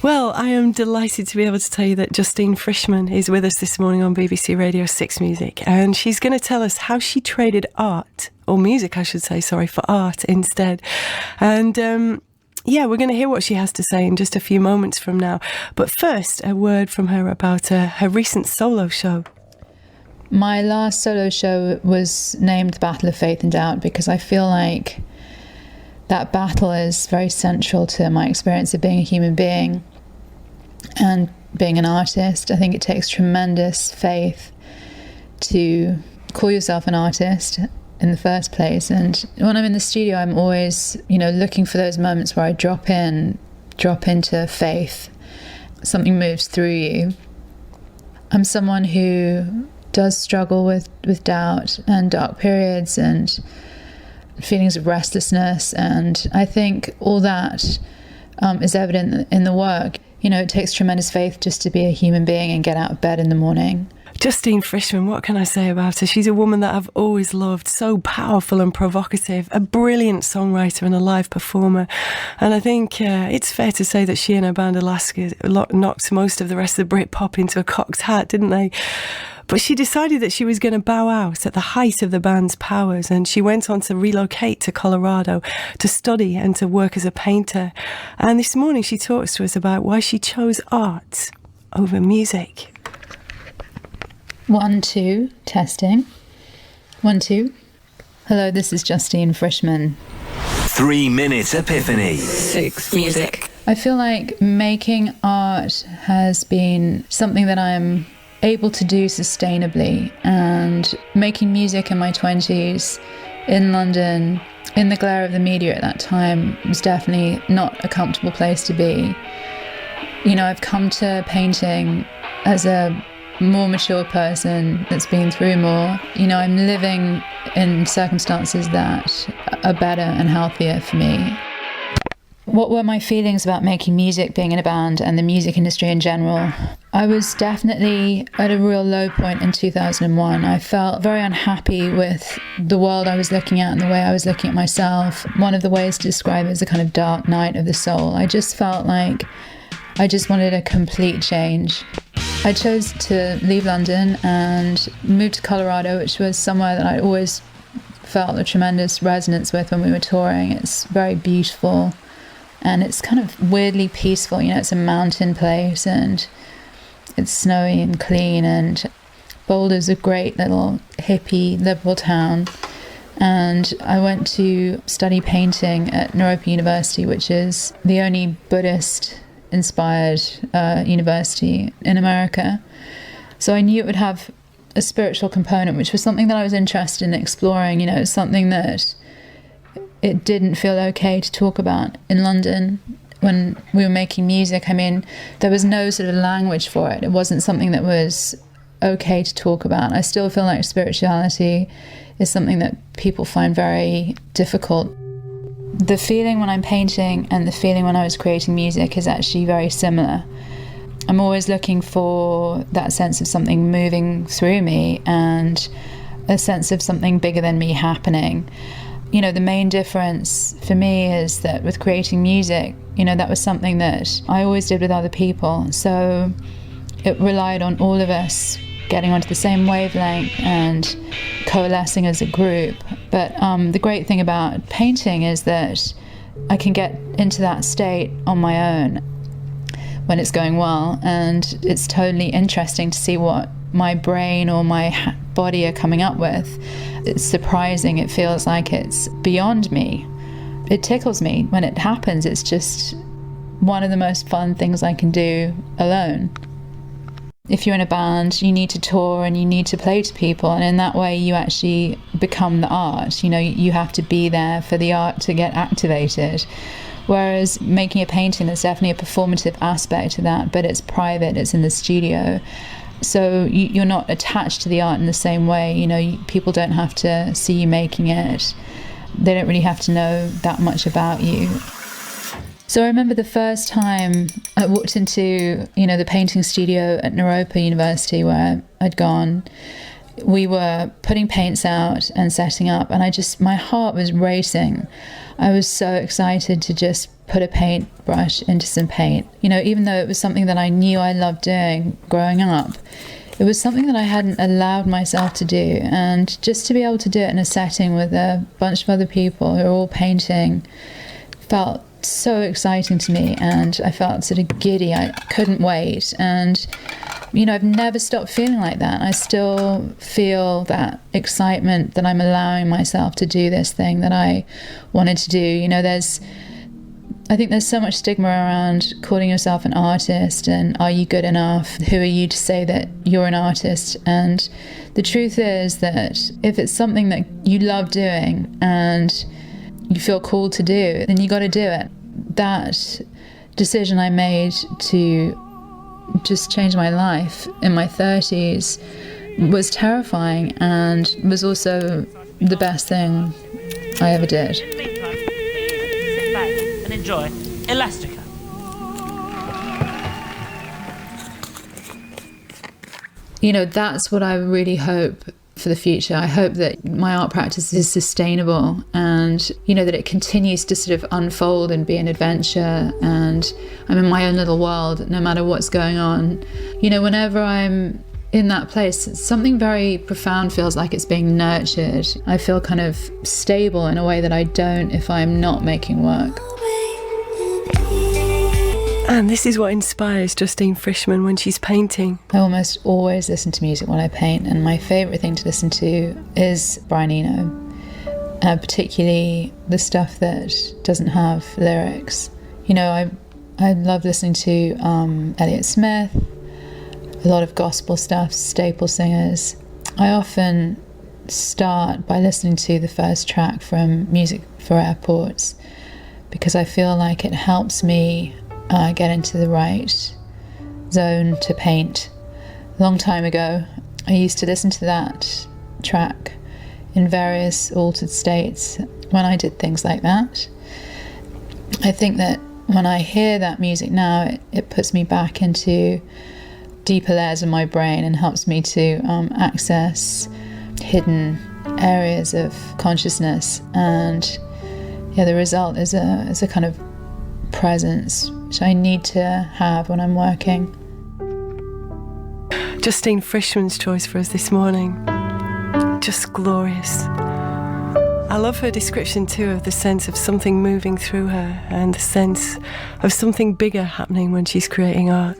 Well, I am delighted to be able to tell you that Justine Frischmann is with us this morning on BBC Radio 6 Music, and she's going to tell us how she traded art, or music I should say, sorry, for art instead. And yeah, we're going to hear what she has to say in just a few moments from now. But first, a word from her about her recent solo show. My last solo show was named The Battle of Faith and Doubt because I feel like that battle is very central to my experience of being a human being and being an artist. I think it takes tremendous faith to call yourself an artist in the first place. And when I'm in the studio, I'm always, looking for those moments where I drop into faith. Something moves through you. I'm someone who does struggle with doubt and dark periods and feelings of restlessness, and I think all that is evident in the work. It takes tremendous faith just to be a human being and get out of bed in the morning. Justine Frischmann, what can I say about her? She's a woman that I've always loved, so powerful and provocative, a brilliant songwriter and a live performer. And I think it's fair to say that she and her band Elastica knocked most of the rest of the Britpop into a cocked hat, didn't they? But she decided that she was going to bow out at the height of the band's powers, and she went on to relocate to Colorado to study and to work as a painter. And this morning she talks to us about why she chose art over music. 1, 2, testing. 1, 2. Hello, this is Justine Frischmann. 3-minute epiphany. 6 Music. I feel like making art has been something that I'm able to do sustainably, and making music in my 20s in London in the glare of the media at that time was definitely not a comfortable place to be. I've come to painting as a more mature person that's been through more. I'm living in circumstances that are better and healthier for me. What were my feelings about making music, being in a band, and the music industry in general? I was definitely at a real low point in 2001. I felt very unhappy with the world I was looking at and the way I was looking at myself. One of the ways to describe it is a kind of dark night of the soul. I just felt like I just wanted a complete change. I chose to leave London and move to Colorado, which was somewhere that I always felt a tremendous resonance with when we were touring. It's very beautiful. And it's kind of weirdly peaceful. It's a mountain place and it's snowy and clean, and Boulder's a great little hippie liberal town. And I went to study painting at Naropa University, which is the only Buddhist-inspired university in America. So I knew it would have a spiritual component, which was something that I was interested in exploring. It's something that it didn't feel okay to talk about in London when we were making music. I mean, there was no sort of language for it. It wasn't something that was okay to talk about. I still feel like spirituality is something that people find very difficult. The feeling when I'm painting and the feeling when I was creating music is actually very similar. I'm always looking for that sense of something moving through me and a sense of something bigger than me happening. The main difference for me is that with creating music, that was something that I always did with other people. So it relied on all of us getting onto the same wavelength and coalescing as a group. But the great thing about painting is that I can get into that state on my own when it's going well. And it's totally interesting to see what my brain or my body are coming up with. It's surprising. It feels like it's beyond me. It tickles me when it happens. It's just one of the most fun things I can do alone. If you're in a band, you need to tour and you need to play to people, and in that way you actually become the art. You have to be there for the art to get activated. Whereas making a painting, there's definitely a performative aspect to that, but it's private, it's in the studio. So you're not attached to the art in the same way. People don't have to see you making it. They don't really have to know that much about you. So I remember the first time I walked into, the painting studio at Naropa University where I'd gone. We were putting paints out and setting up, and my heart was racing. I was so excited to just put a paintbrush into some paint. You know, even though it was something that I knew I loved doing growing up, it was something that I hadn't allowed myself to do. And just to be able to do it in a setting with a bunch of other people who are all painting felt so exciting to me, and I felt sort of giddy. I couldn't wait. And you know, I've never stopped feeling like that. I still feel that excitement that I'm allowing myself to do this thing that I wanted to do. You know, I think there's so much stigma around calling yourself an artist, and are you good enough? Who are you to say that you're an artist? And the truth is that if it's something that you love doing and you feel called to do, then you got to do it. That decision I made to just change my life in my 30s was terrifying, and was also the best thing I ever did. Sit back and enjoy Elastica. You know, that's what I really hope for the future. I hope that my art practice is sustainable, and you know, that it continues to sort of unfold and be an adventure, and I'm in my own little world no matter what's going on. You know, whenever I'm in that place, something very profound feels like it's being nurtured. I feel kind of stable in a way that I don't if I'm not making work. And this is what inspires Justine Frischmann when she's painting. I almost always listen to music when I paint, and my favourite thing to listen to is Brian Eno, particularly the stuff that doesn't have lyrics. You know, I love listening to Elliott Smith, a lot of gospel stuff, staple singers. I often start by listening to the first track from Music for Airports, because I feel like it helps me get into the right zone to paint. A long time ago, I used to listen to that track in various altered states when I did things like that. I think that when I hear that music now, it puts me back into deeper layers of my brain and helps me to access hidden areas of consciousness. And yeah, the result is a kind of presence which I need to have when I'm working. Justine Frischmann's choice for us this morning. Just glorious. I love her description too of the sense of something moving through her and the sense of something bigger happening when she's creating art.